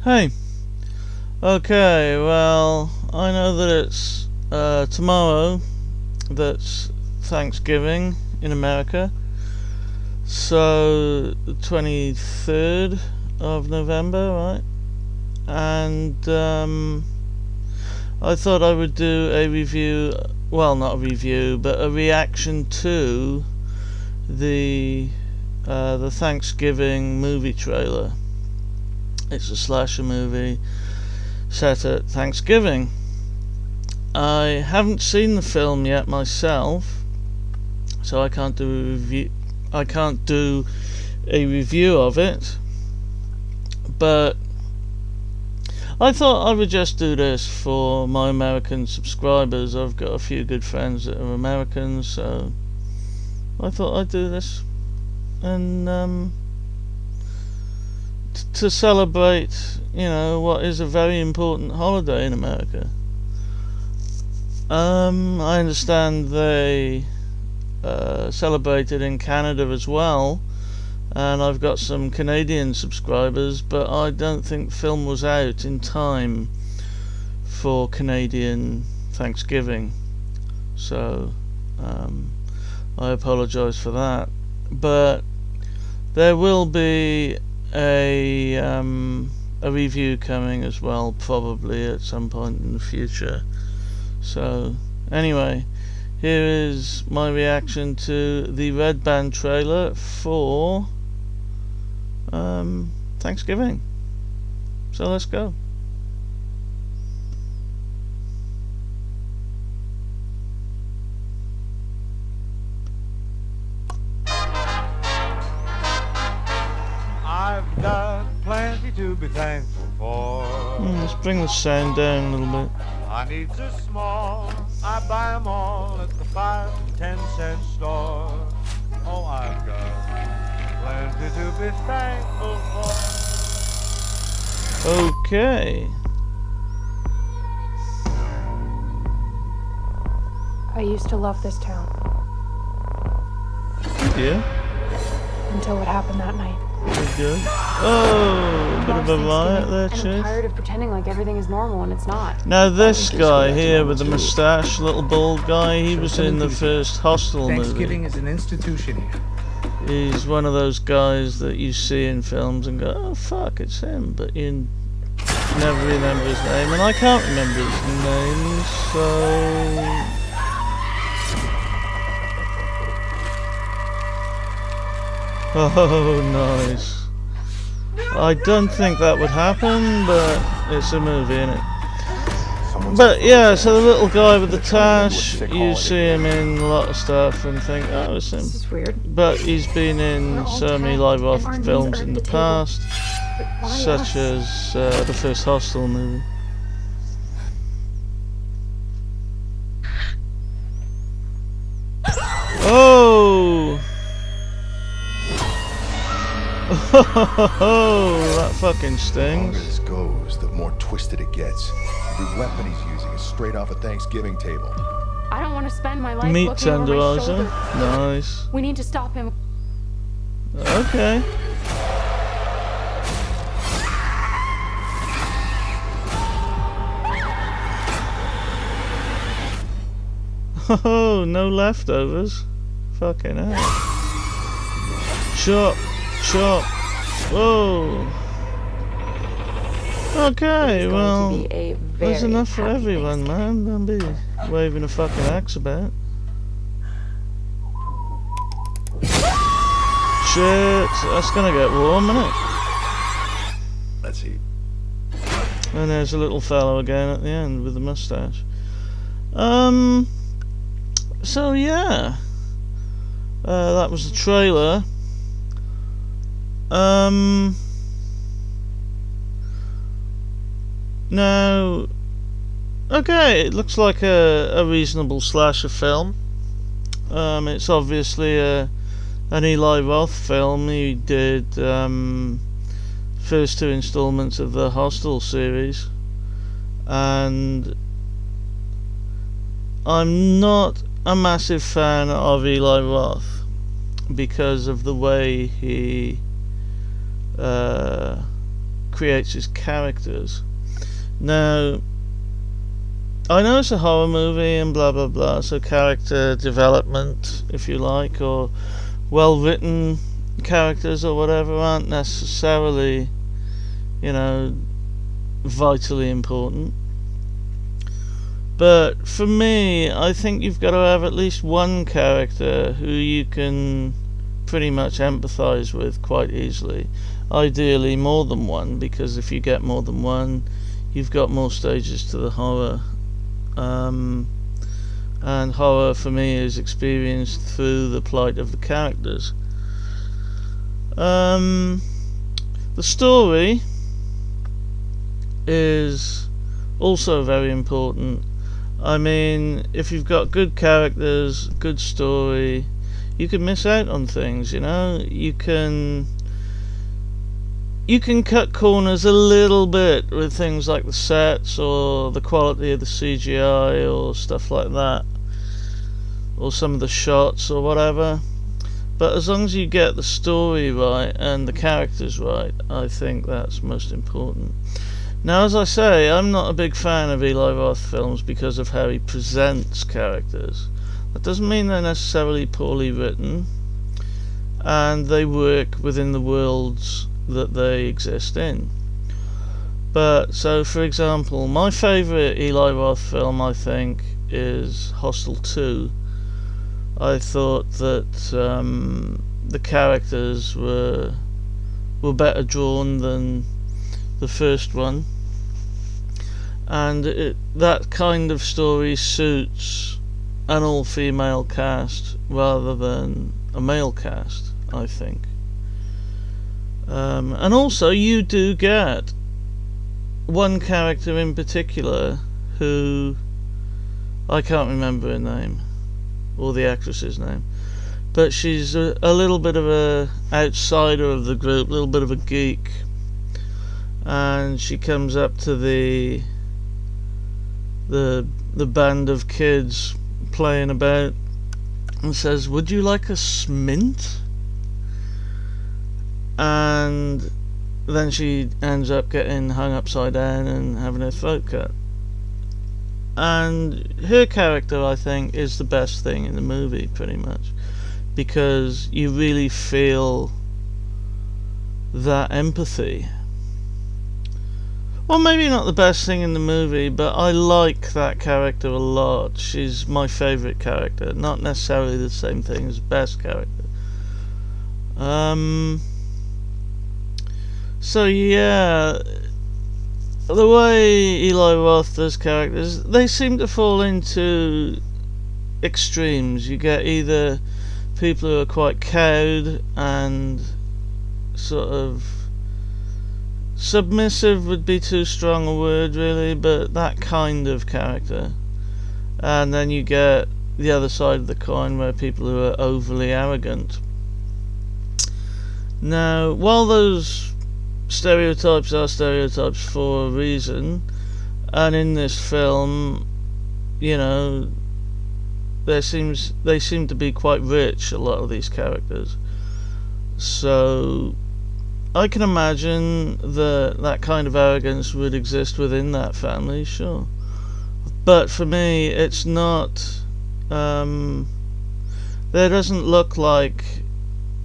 Hey, okay, well, I know that it's tomorrow that's Thanksgiving in America, so the 23rd of November, right? And I thought I would do a review, well, not a review, but a reaction to the Thanksgiving movie trailer. It's a slasher movie set at Thanksgiving. I haven't seen the film yet myself, so I can't do a review of it. But I thought I would just do this for my American subscribers. I've got a few good friends that are Americans, so I thought I'd do this and to celebrate, what is a very important holiday in America. I understand they celebrate it in Canada as well, and I've got some Canadian subscribers, but I don't think film was out in time for Canadian Thanksgiving, so I apologise for that. But there will be a review coming as well, probably at some point in the future. So anyway, here is my reaction to the Red Band trailer for Thanksgiving. So let's go. I've got plenty to be thankful for. Let's bring the sound down a little bit. My needs are small, I buy them all at the 5 and 10 cent store. Oh, I've got plenty to be thankful for. Okay. I used to love this town Yeah. until what happened that night. Very good. Oh, a bit of a riot there, And I'm chick. tired of pretending like everything is normal when it's not. Now this guy here with the moustache, little bald guy, he was in the first Hostel movie. Thanksgiving is an institution here. He's one of those guys that you see in films and go, oh fuck, it's him, but you never remember his name, and I can't remember his name, so... Oh, nice. I don't think that would happen, but it's a movie, innit? But yeah, so the little guy with the tash, you see him in a lot of stuff and think, oh, it's him. This is weird. But he's been in so many live off films in the past, such as the first Hostel movie. Oh! Oh, that fucking The longer stings. this goes, the more twisted it gets. Every weapon he's using is straight off a Thanksgiving table. I don't want to spend my life Meat looking over my tenderizer. shoulder. Nice. We need to stop him. Okay. Oh, no leftovers. Fucking hell. Chop, chop. Whoa. Okay, well, there's enough for everyone, man. Don't be waving a fucking axe about. Shit, that's gonna get warm, isn't it? Let's eat. And there's a little fellow again at the end with the moustache. So yeah, that was the trailer. Now, okay, it looks like a reasonable slasher film. It's obviously an Eli Roth film. He did first two installments of the Hostel series, and I'm not a massive fan of Eli Roth because of the way he creates his characters. Now, I know it's a horror movie and blah blah blah, so character development, if you like, or well written characters or whatever aren't necessarily, vitally important. But for me, I think you've got to have at least one character who you can pretty much empathize with quite easily. Ideally more than one, because if you get more than one, you've got more stages to the horror. And horror for me is experienced through the plight of the characters. The story is also very important. I mean, if you've got good characters, good story, you can miss out on things, You can cut corners a little bit with things like the sets or the quality of the CGI or stuff like that, or some of the shots or whatever. But as long as you get the story right and the characters right, I think that's most important. Now, as I say, I'm not a big fan of Eli Roth films because of how he presents characters. That doesn't mean they're necessarily poorly written, and they work within the worlds that they exist in. But, so for example, my favourite Eli Roth film, I think, is Hostel 2. I thought that the characters were better drawn than the first one, and that kind of story suits an all-female cast rather than a male cast, I think. And also you do get one character in particular who I can't remember her name or the actress's name, but she's a little bit of a outsider of the group, a little bit of a geek, and she comes up to the band of kids playing about and says, "Would you like a smint?" And then she ends up getting hung upside down and having her throat cut. And her character, I think, is the best thing in the movie, pretty much, because you really feel that empathy. Well, maybe not the best thing in the movie, but I like that character a lot. She's my favourite character, not necessarily the same thing as best character. So yeah, the way Eli Roth does characters, they seem to fall into extremes. You get either people who are quite cowed and sort of submissive would be too strong a word really, but that kind of character, and then you get the other side of the coin where people who are overly arrogant. Now, while those stereotypes are stereotypes for a reason, and in this film, they seem to be quite rich, a lot of these characters, so I can imagine that kind of arrogance would exist within that family, sure. But for me, it's not. There doesn't look like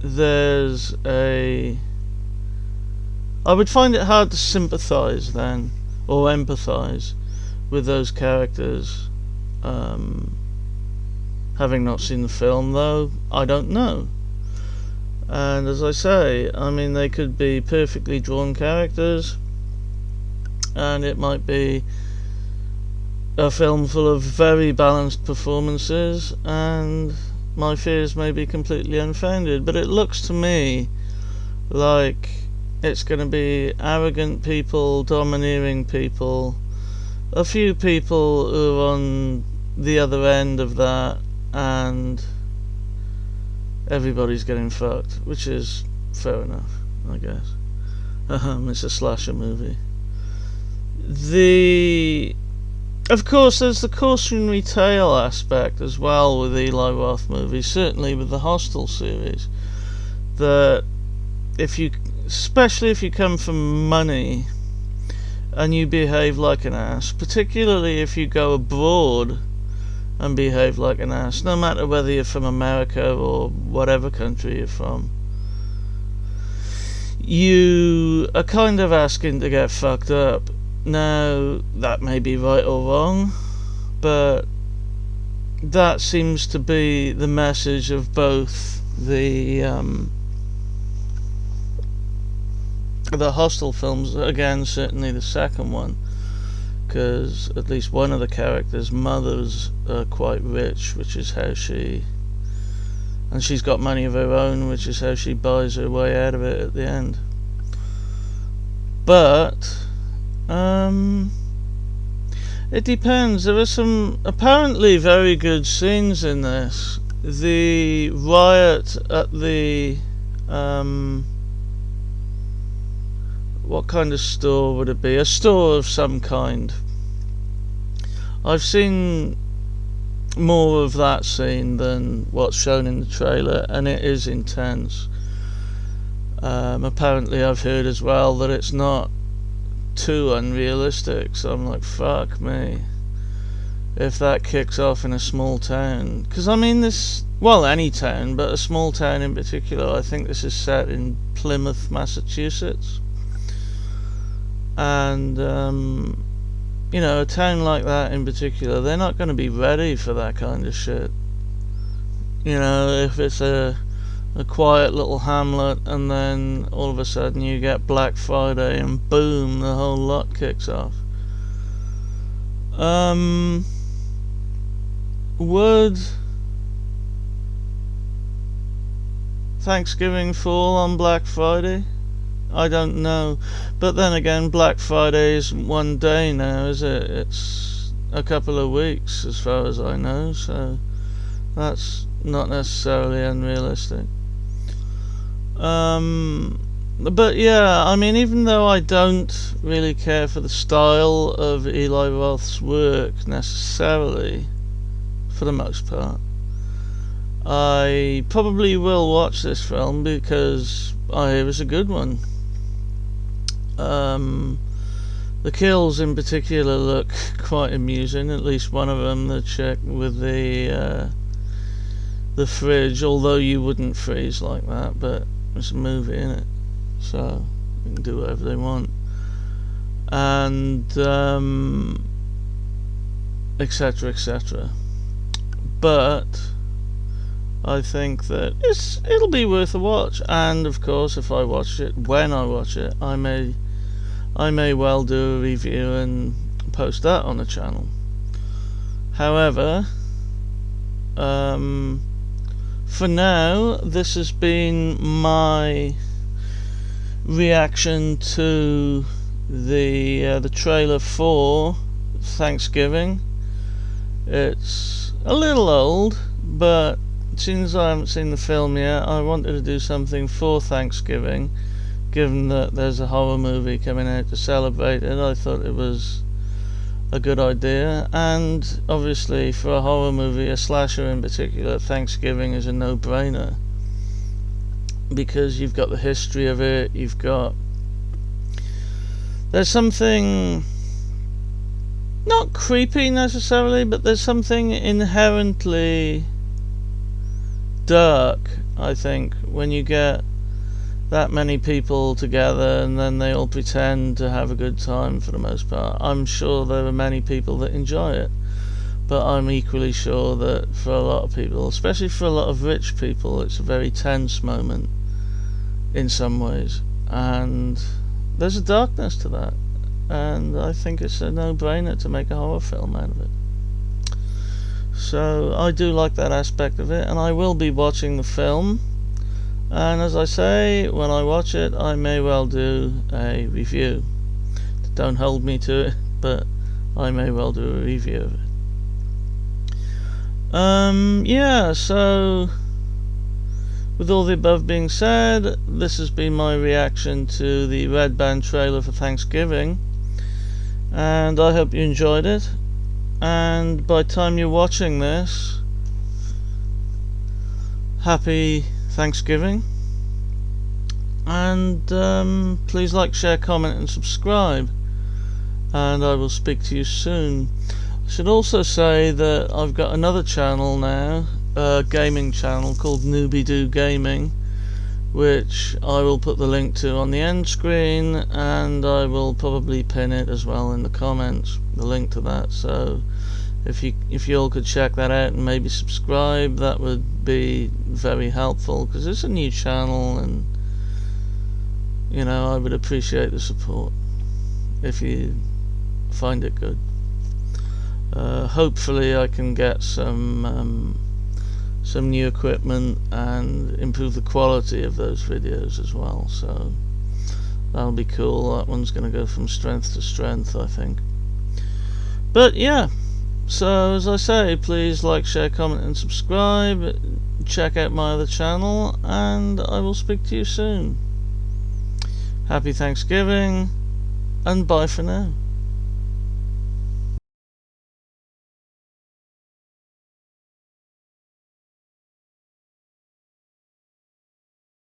there's a. I would find it hard to sympathise then, or empathise with those characters. Having not seen the film, though, I don't know. And as I say, I mean, they could be perfectly drawn characters, and it might be a film full of very balanced performances, and my fears may be completely unfounded. But it looks to me like it's going to be arrogant people, domineering people, a few people who are on the other end of that, and everybody's getting fucked, which is fair enough, I guess. It's a slasher movie. Of course, there's the cautionary tale aspect as well with Eli Roth movies, certainly with the Hostel series, that if you especially if you come from money and you behave like an ass, particularly if you go abroad and behave like an ass, no matter whether you're from America or whatever country you're from, you are kind of asking to get fucked up. Now, that may be right or wrong, but that seems to be the message of both the Hostel films. Again, certainly the second one, because at least one of the characters' mothers are quite rich, which is how and she's got money of her own, which is how she buys her way out of it at the end. But it depends. There are some apparently very good scenes in this. The riot at the what kind of store would it be? A store of some kind. I've seen more of that scene than what's shown in the trailer, and it is intense. Apparently I've heard as well that it's not too unrealistic, so I'm like, fuck me if that kicks off in a small town. Because I mean, any town, but a small town in particular. I think this is set in Plymouth, Massachusetts, and a town like that in particular, they're not going to be ready for that kind of shit. If it's a quiet little hamlet and then all of a sudden you get Black Friday and boom, the whole lot kicks off. Would Thanksgiving fall on Black Friday? I don't know, but then again, Black Friday isn't one day now, is it? It's a couple of weeks as far as I know, so that's not necessarily unrealistic. But yeah, I mean, even though I don't really care for the style of Eli Roth's work necessarily, for the most part, I probably will watch this film because I hear it's a good one. The kills in particular look quite amusing. At least one of them, the chick with the fridge, although you wouldn't freeze like that, but it's a movie, innit? So they can do whatever they want, and etc, etc. But I think that it'll be worth a watch, and of course, if I watch it, when I watch it, I may well do a review and post that on the channel. However, for now, this has been my reaction to the trailer for Thanksgiving. It's a little old, but since I haven't seen the film yet, I wanted to do something for Thanksgiving. Given that there's a horror movie coming out to celebrate it, I thought it was a good idea. And obviously, for a horror movie, a slasher in particular, Thanksgiving is a no-brainer, because you've got the history of it, there's something not creepy necessarily, but there's something inherently dark, I think, when you get that many people together and then they all pretend to have a good time for the most part. I'm sure there are many people that enjoy it, but I'm equally sure that for a lot of people, especially for a lot of rich people, it's a very tense moment in some ways, and there's a darkness to that, and I think it's a no-brainer to make a horror film out of it. So I do like that aspect of it, and I will be watching the film, and as I say, when I watch it, I may well do a review. Don't hold me to it, but I may well do a review of it. Yeah, so with all the above being said, this has been my reaction to the Red Band trailer for Thanksgiving, and I hope you enjoyed it. And by the time you're watching this, happy Thanksgiving, and please like, share, comment and subscribe, and I will speak to you soon. I should also say that I've got another channel now, a gaming channel called Newbie Do Gaming, which I will put the link to on the end screen, and I will probably pin it as well in the comments, the link to that. So if you all could check that out and maybe subscribe, that would be very helpful, because it's a new channel, and you know, I would appreciate the support if you find it good. Hopefully I can get some new equipment and improve the quality of those videos as well, so that'll be cool. That one's going to go from strength to strength, I think. But yeah, so as I say, please like, share, comment and subscribe. Check out my other channel, and I will speak to you soon. Happy Thanksgiving, and bye for now.